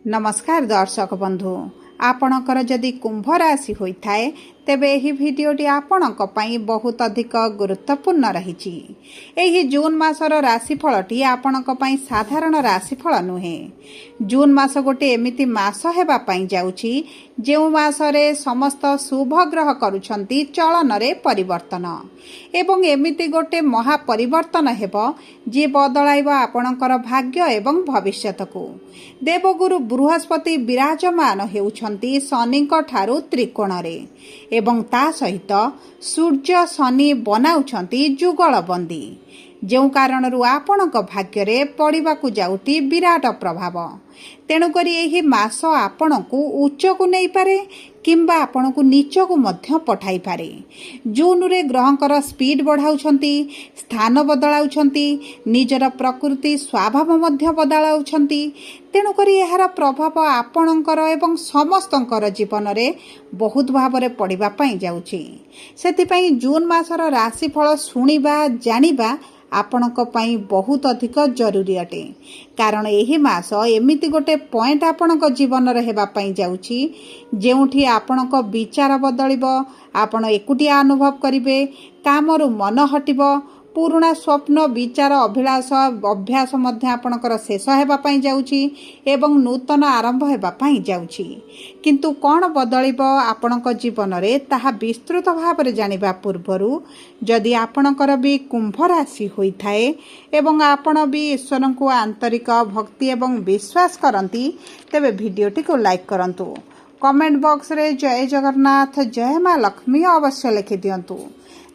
नमस्कार दर्शक बंधु आपणकर जदि कुंभ राशि होता है तेबे एही भिडियोटी आपणक पई बहुत अधिक गुरुत्वपूर्ण रही। एही जून मासर राशिफलटी आपणक पई साधारण राशिफल नुहे। जून मास गोटे एमिति मास हेबा पई जाउछि जेउ मासरे समस्त शुभ ग्रह करूछंती चलन रे परिवर्तन एवं एमिति गोटे महापरिवर्तन हेबो जे बदलाइब आपणकर भाग्य एवं भविष्यत को। देवगुरु बृहस्पति विराजमान हेउछंती शनिक ठारू त्रिकोण रे एवं ता सहित सूर्य शनि बनाउछंती जुगल बंदी जो कारण आपणक भाग्य रे पड़िबाकु जाउती विराट प्रभाव। तेणुकरी एही मास आपणकु उच्च को नहीं पारे किंबा आपणकु नीच को मध्य पठाई पारे। जून रे ग्रहंकर स्पीड बढ़ाउछंती, स्थान बदलाउछंती, निजर प्रकृति स्वभाव मध्य बदलाउछंती। तेणुकरी एहार प्रभाव आपणकर एवं समस्तंकर जीवन रे बहुत भावरे पड़िबा पई जाउछि। सेतिपई जून मासर राशिफल सुनिबा जानिबा आपणक पई बहुत अधिक जरूरी अटे। कारण एही मास एमिति गोटे पॉइंट आपणक जीवन रे हेबा पई जाउछि जेउठी आपणक विचार बदलिबो, आपण एकुटिया अनुभव करिवे, कामरु मन हटिबो, पुराणा स्वप्न विचार अभिलाष अभ्यास मध्य आपणकर शेष हेबा पई जाउछि एवं नूतन आरंभ हेबा पई जाउछि। किंतु कोन बदलिबो आपणक जीवन रे ताहा विस्तृत भाव रे जानिबा पूर्वरु जदि आपणकर भी कुंभ राशि होइथाए एवं आपण भी ईश्वर को आंतरिक भक्ति एवं विश्वास करंती तेबे भिडियोटी को लाइक करंतु। कमेंट बॉक्स रे जय जगन्नाथ जय मां लक्ष्मी अवश्य लिखि दियंतु।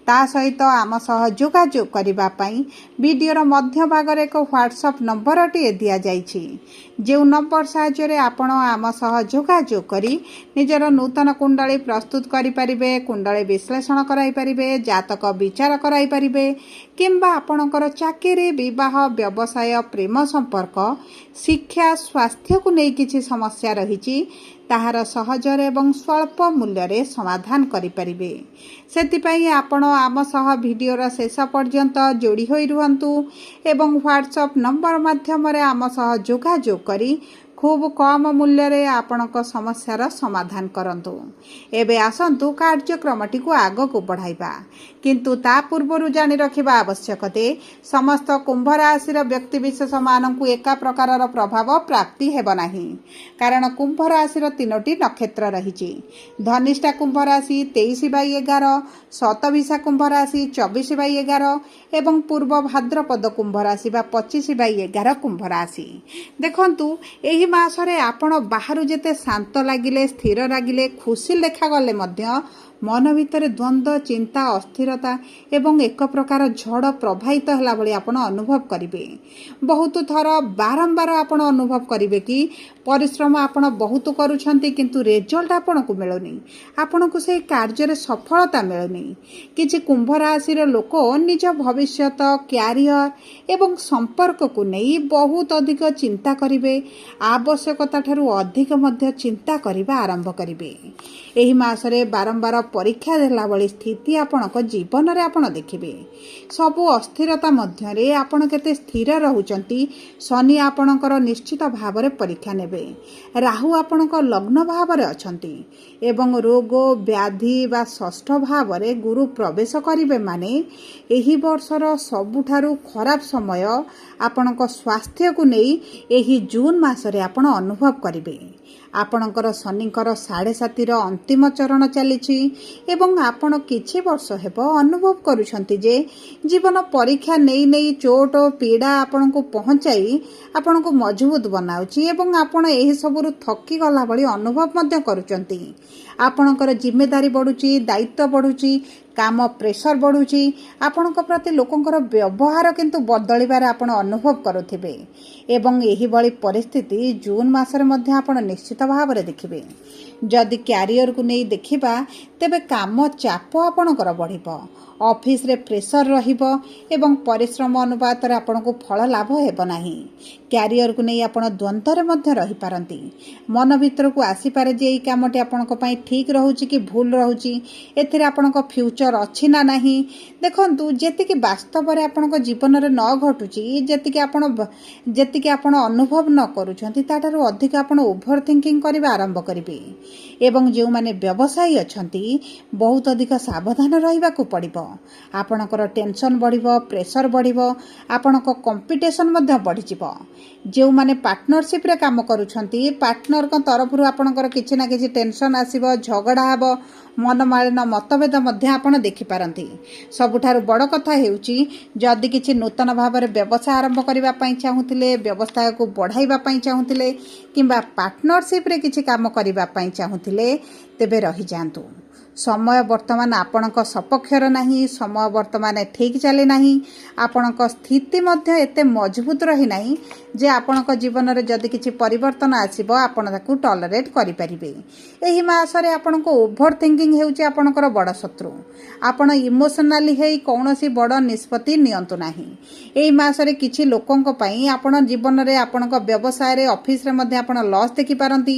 ता सहित आम सह जोगाजोग करिबा पई वीडियोर मध्य भाग रे एक व्हाट्सएप नंबर टी दिया जाइछि जो नंबर साहाय्य रे आपण आम सह जोगाजोग करी निजर नूतन कुंडली प्रस्तुत करि परिबे, कुंडली विश्लेषण कराई परिबे, जातक विचार कराई परिबे किंबा आपणकर चाकरी, विवाह, व्यवसाय, प्रेम संपर्क, शिक्षा, स्वास्थ्य को नहीं किछि समस्या रहिछि ताहार सहजरे एवं स्वल्प मूल्य रे समाधान करि परिबे। सेतिपई आपण आम सह वीडियोर शेष पर्यंत जोड़ी होई रुहंतु एवं व्हाट्सएप नंबर माध्यम रे आम सह जोगाजोग करी खूब कम मूल्य रे आपणक समस्यार समाधान करंतु। एबे आसंतु कार्यक्रमटी को आग को बढ़ाइबा किंतु ता पूर्वरु जानि रखिबा आवश्यकते समस्त कुंभ राशि व्यक्ति विशेष मानकु एका प्रकारर प्रभाव प्राप्ति हेब नाही। कारण कुंभ राशि तीनोटी नक्षत्र रहिछि। धनिष्ठा कुंभ राशि 23/11, शतभिषा कुंभ राशि 24/11 एवं पूर्व भाद्रपद कुंभ राशि 25/11 कुंभ राशि। देखंतु एही मासरे आपण बाहरु जेते शांत लागिले, स्थिर लागिले, खुशी देखा गले मध्य मन भितर द्वंद्व, चिंता, अस्थिरता एवं एक प्रकार झड़ प्रभावित होला भली आपण अनुभव करिवे। बहुत थर बारंबार आपण अनुभव करिवे कि परिश्रम आपण बहुत करूछंती किंतु रिजल्ट आपण को मिलुनी, आपण को से कार्य रे सफलता मिलुनी। किछि कुंभ राशि रे लोक निज भविष्यत, कैरियर एवं संपर्क को नहीं बहुत अधिक चिंता करिवे, आवश्यकता ठारू अधिक मध्य चिंता करिबा आरंभ करिवे। एही मासरे बारंबार परीक्षा देला भली स्थिति आपणक जीवन रे आपण देखिबे। सबु अस्थिरता मध्य रे आपण केते स्थिर रहउचंती शनि आपणकर निश्चित भाव रे परीक्षा नेबे। राहु आपणक लग्न भाव रे अछंती एवं रोग व्याधि बा षष्ठ भाव रे गुरु प्रवेश करिवे माने एही वर्षर सबुठारू खराब समय आपणक स्वास्थ्य को नहीं एही जून मासरे आपण अनुभव करिवे। आपणकर शनिकर 7.5 अंतिम चरण चलीछि एवं आपण किछि वर्ष हेबो अनुभव करूछंती जे जीवन परीक्षा नहीं नहीं चोट पीड़ा आपण को पहुंचाई आपण को मजबूत बनाउछि एवं आपण एही सबरु थकी गला भली अनुभव मध्य करूछंती। आपणकर जिम्मेदारी बढ़ुछि, दायित्व बढ़ुछि, काम प्रेशर बढ़ुछि, आपणक प्रति लोकंकर व्यवहार किंतु बदलिबार आपण अनुभव करुथिबे एवं एही बळी परिस्थिति जून मासरे मध्य आपण निश्चित भाव रे देखिबे। जदि कैरियर को नहीं देखिबा तेबे काम चाप आपणकर बढ़िबो, ऑफिस रे प्रेशर रहिबो एवं परिश्रम अनुपात रे आपण को फल लाभ हेबो नाही। कैरियर को नहीं आपण द्वंद्व रे मध्य रहि पारंती। मन भीतर को आसी पारे जे एई कामटी आपणक पई ठीक रहउची कि भूल रहउची, एथिरे आपणक फ्यूचर फ्यूचर अच्छी ना नहीं देखंतु जेतिकी वास्तव रे आपनक जीवन रे न घटुची जेतिकी आपण अनुभव न करूछंती ताठारु अधिक आपण ओभर थिंकिंग करबा आरंभ करिवे एवं जो माने व्यवसायी अछंती बहुत अधिक सावधान रहिबा को पड़िबो आपणकर टेंशन बढ़िबो प्रेशर बढ़िबो आपणक कंपटीशन मध्ये बढ़ी जिवो जो माने पार्टनरशिप रे काम करूछंती पार्टनर को तरफ रु आपणकर किछि ना किछि टेंशन आसीबो झगड़ा हेबो मनमालिन मतभेद मध्ये आपण देखि पारंती सबुठारु बड़ कथा हेउची जदि किछि नूतन भाव में व्यवसाय आरंभ करबा पई चाहूतिले व्यवसाय को बढ़ाइबा पई चाहूतिले किंबा पार्टनरशिप रे किछि काम करबा पई चाहूतिले तेबे रहि जांतु समय वर्तमान आपणक सपक्षर नहीं समय वर्तमान ठीक चले नहीं आपणक स्थिति मध्य एते मजबूत रही नहीं जे आपणक जीवन रे जदि किछि परिवर्तन आसीबो आपण ताकू टॉलरेट करि परिबे एही मासरे आपणक ओभर थिंकिंग हेउची आपणकर बड़ शत्रु आपण इमोशनली हेई कोनोसी बड़ निष्पत्ति नियंतु नाही एही मासरे किछि लोकंक पई आपण जीवन रे आपणक व्यवसाय रे ऑफिस रे मध्ये आपण लॉस देखि पारंती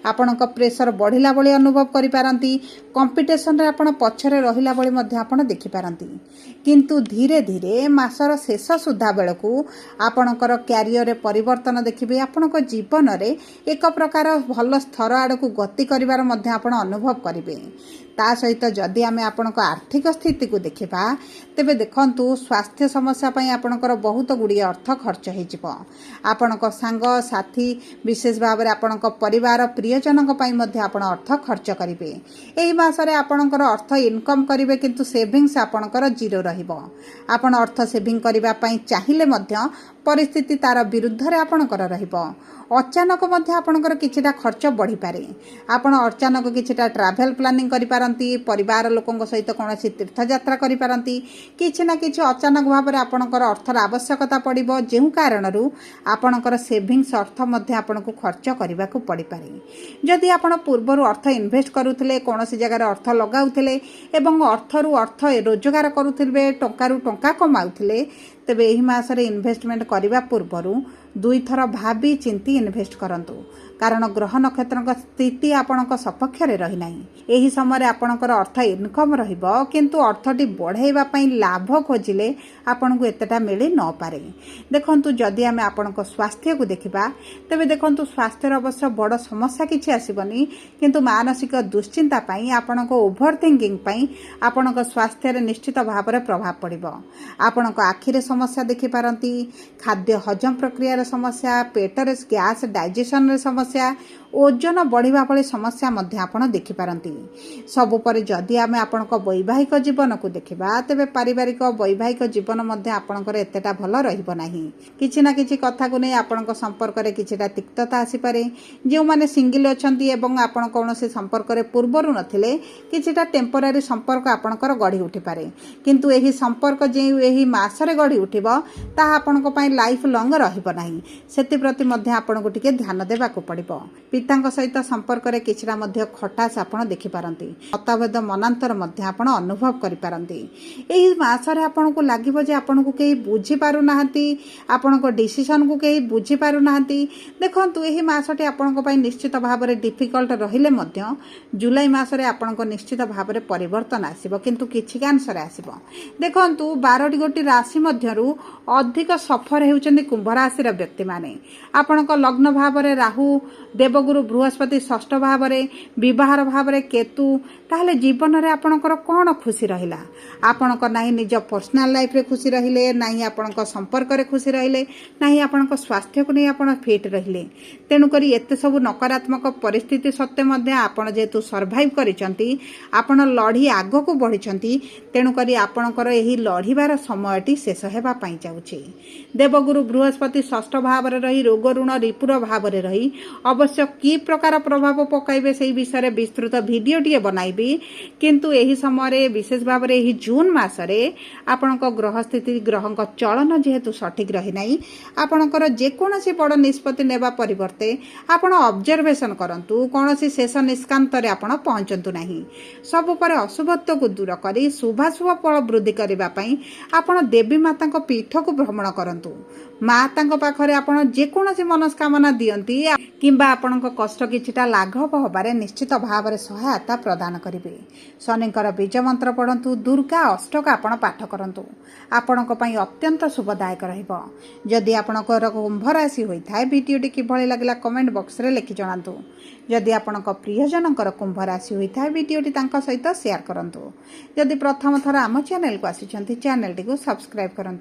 आपणक प्रेशर बढ़िला बळी अनुभव करि पारंती कंपटीशन रे आपण पछरे रहिला बळी मध्ये आपण देखि पारंती किंतु धीरे धीरे मासर शेष सुधा बेलकू आपणकर कैरियर रे परिवर्तन देखिबे आपणक जीवन रे एक प्रकार भल स्तर आड़कू गति करिवार मध्ये आपण अनुभव करिवे ता सहित जदि आमे आपणक आर्थिक स्थिति को देखिबा तेबे देखंतु स्वास्थ्य समस्या पई आपणकर बहुत गुडी अर्थ खर्च हे जिवो आपणक संग साथी विशेष भाव रे आपणक परिवार प्रियजनक पई मध्ये आपण अर्थ खर्च करिवे एही मासरे आपणकर अर्थ इनकम करिवे किंतु सेविंग्स आपणकर जीरो रहिबो आपण अर्थ सेविंग करिबा पई चाहिले मध्ये परिस्थिति तार विरुद्ध रे आपणकर रहिबो अचानक मध्ये आपणकर किछिटा खर्च बढ़ी पारे आपण अचानक किछिटा ट्रैवल प्लानिंग करि पारंती परिवार लोकंक सहित कोनोसी तीर्थ यात्रा करि पारंती किछि ना किछि अचानक भाव रे आपणकर अर्थर आवश्यकता पड़िबो जेहु कारणरू आपणकर सेविंग्स अर्थ मध्ये आपणको खर्च करिबा को पड़ी पारे जदि आपण पूर्वरु अर्थ इन्वेस्ट करूथिले कोनोसी जगह रे अर्थ लगाउथिले एवं अर्थरु अर्थ रोजगार करूथिले टंकारु टंका कमाउथिले तेबे एही मासरे इन्वेस्टमेंट करिबा पूर्वरु दुई थर भाबी चिंती इन्वेस्ट करंतु कारण ग्रह नक्षत्र स्थिति आपणक सपक्ष रे रही नाही एही समय आपणकर अर्थ इनकम रहिबो किंतु अर्थटी बढ़ाइबा पई लाभ खोजिले आपणको एतटा मिली न पारे देखंतु जदि आमे आपणक स्वास्थ्य को देखिबा तेबे देखंतु स्वास्थ्य अवश्य बड़ समस्या किछि आसीबनी किंतु मानसिक दुश्चिंता पई आपणक ओभर थिंकिंग पई आपणक स्वास्थ्य रे निश्चित भाव रे प्रभाव पड़िबो आपणक आखि रे समस्या देखि पारंती खाद्य हजम प्रक्रिया रे समस्या पेट रे गैस डाइजेशन रे समस्या ओजन बढ़िबा भली समस्या मध्ये आपण देखि पारंती सबु पर जदि आमे आपणक वैवाहिक जीवन को देखिबा तेबे पारिवारिक वैवाहिक जीवन मध्ये आपणकर एतेटा भल रहिबो नाही किछि ना किछि कथा को नै आपणक संपर्क रे किछिटा तिक्तता आसी पारे जे माने सिंगल अछंती एवं आपण कोनोसी संपर्क रे पूर्वरु नथिले किछिटा टेम्पररी संपर्क आपणकर गढी उठि पारे किंतु एही संपर्क जे एही मासरे गढी उठिबो ता आपणक पई लाइफ लॉन्ग रहिबो नाही सेति प्रति मध्ये आपणको टिके ध्यान देबा को पड़िबो पितांक सहित संपर्क रे किछिटा मध्ये खटास आपण देखि पारंती मतभेद मनांतर मध्ये आपण अनुभव करि पारंती एही मासरे आपणको लागिबो जे आपणको केही बुझी पारु नाहंती आपणको डिसिजन को केही बुझी पारु नाहंती देखंतु एही मासटे आपणको पई निश्चित भाव रे डिफिकल्ट रहिले मध्ये जुलाई मासरे आपणको निश्चित भाव रे परिवर्तन आसीबो किंतु किछि कांसरे आसीबो देखंतु 12 गोटी राशि मध्यरु अधिक सफर हेउचंदी कुंभ राशि रा व्यक्ति माने आपणको लग्न भाव रे राहु देवगुरु बृहस्पति षष्ठ भाव रे विवाह भाव रे केतु ताहले जीवन रे आपणकर कोन खुशी रहिला आपणकर नाही निज पर्सनल लाइफ रे खुशी रहिले नाही आपणकर संपर्क रे खुशी रहिले नाही आपणकर स्वास्थ्य को नै आपण फिट रहिले तेनु करी एते सब नकारात्मक परिस्थिति सत्य मध्ये आपण जेतु सर्वाइव करिसंती आपण लढी आगो को बढ़िसंती तेनु करी आपणकर एही लढीबार समयटी शेष हेबा पई जाउची देवगुरु बृहस्पति षष्ठ भाव रे रही रोग ऋण रिपुर भाव रे रही अवश्य की प्रकार प्रभाव पकाइबे सेही विषय विस्तृत वीडियो टिए बनाइबी किंतु एही समय विशेष भाव रे एही जून मासरे आपणक ग्रह स्थिति ग्रहक चलन जेहेतु सठिक रही नाही आपणकर जे कोनोसी बड़ निष्पत्ति नेबा परिवर्ते आपण ऑब्जर्वेशन करंतु कोनोसी शेष निष्कांत रे आपण पहुंचंतु नाही सब पर अशुभत्व को दूर करी शुभाशुभ फल वृद्धि करबा पई आपण देवी माता को पीठ को भ्रमण करंतु ମାତାଙ୍କ ପାଖରେ ଆପଣ ଯେକୌଣସି ମନସ୍କାମନା ଦିଅନ୍ତି କିମ୍ବା ଆପଣଙ୍କ କଷ୍ଟ କିଛିଟା ଲାଘବ ହେବାରେ ନିଶ୍ଚିତ ଭାବରେ ସହାୟତା ପ୍ରଦାନ କରିବେ। ଶନିଙ୍କର ବୀଜ ମନ୍ତ୍ର ପଢ଼ନ୍ତୁ, ଦୁର୍ଗା ଅଷ୍ଟକ ଆପଣ ପାଠ କରନ୍ତୁ, ଆପଣଙ୍କ ପାଇଁ ଅତ୍ୟନ୍ତ ଶୁଭଦାୟକ ରହିବ। ଯଦି ଆପଣଙ୍କର କୁମ୍ଭ ରାଶି ହୋଇଥାଏ, ଭିଡ଼ିଓଟି କିଭଳି ଲାଗିଲା କମେଣ୍ଟ ବକ୍ସରେ ଲେଖି ଜଣାନ୍ତୁ। ଯଦି ଆପଣଙ୍କ ପ୍ରିୟଜନଙ୍କର କୁମ୍ଭ ରାଶି ହୋଇଥାଏ, ଭିଡ଼ିଓଟି ତାଙ୍କ ସହିତ ସେୟାର କରନ୍ତୁ। ଯଦି ପ୍ରଥମ ଥର ଆମ ଚ୍ୟାନେଲକୁ ଆସିଛନ୍ତି, ଚ୍ୟାନେଲଟିକୁ ସବସ୍କ୍ରାଇବ୍ କରନ୍ତୁ।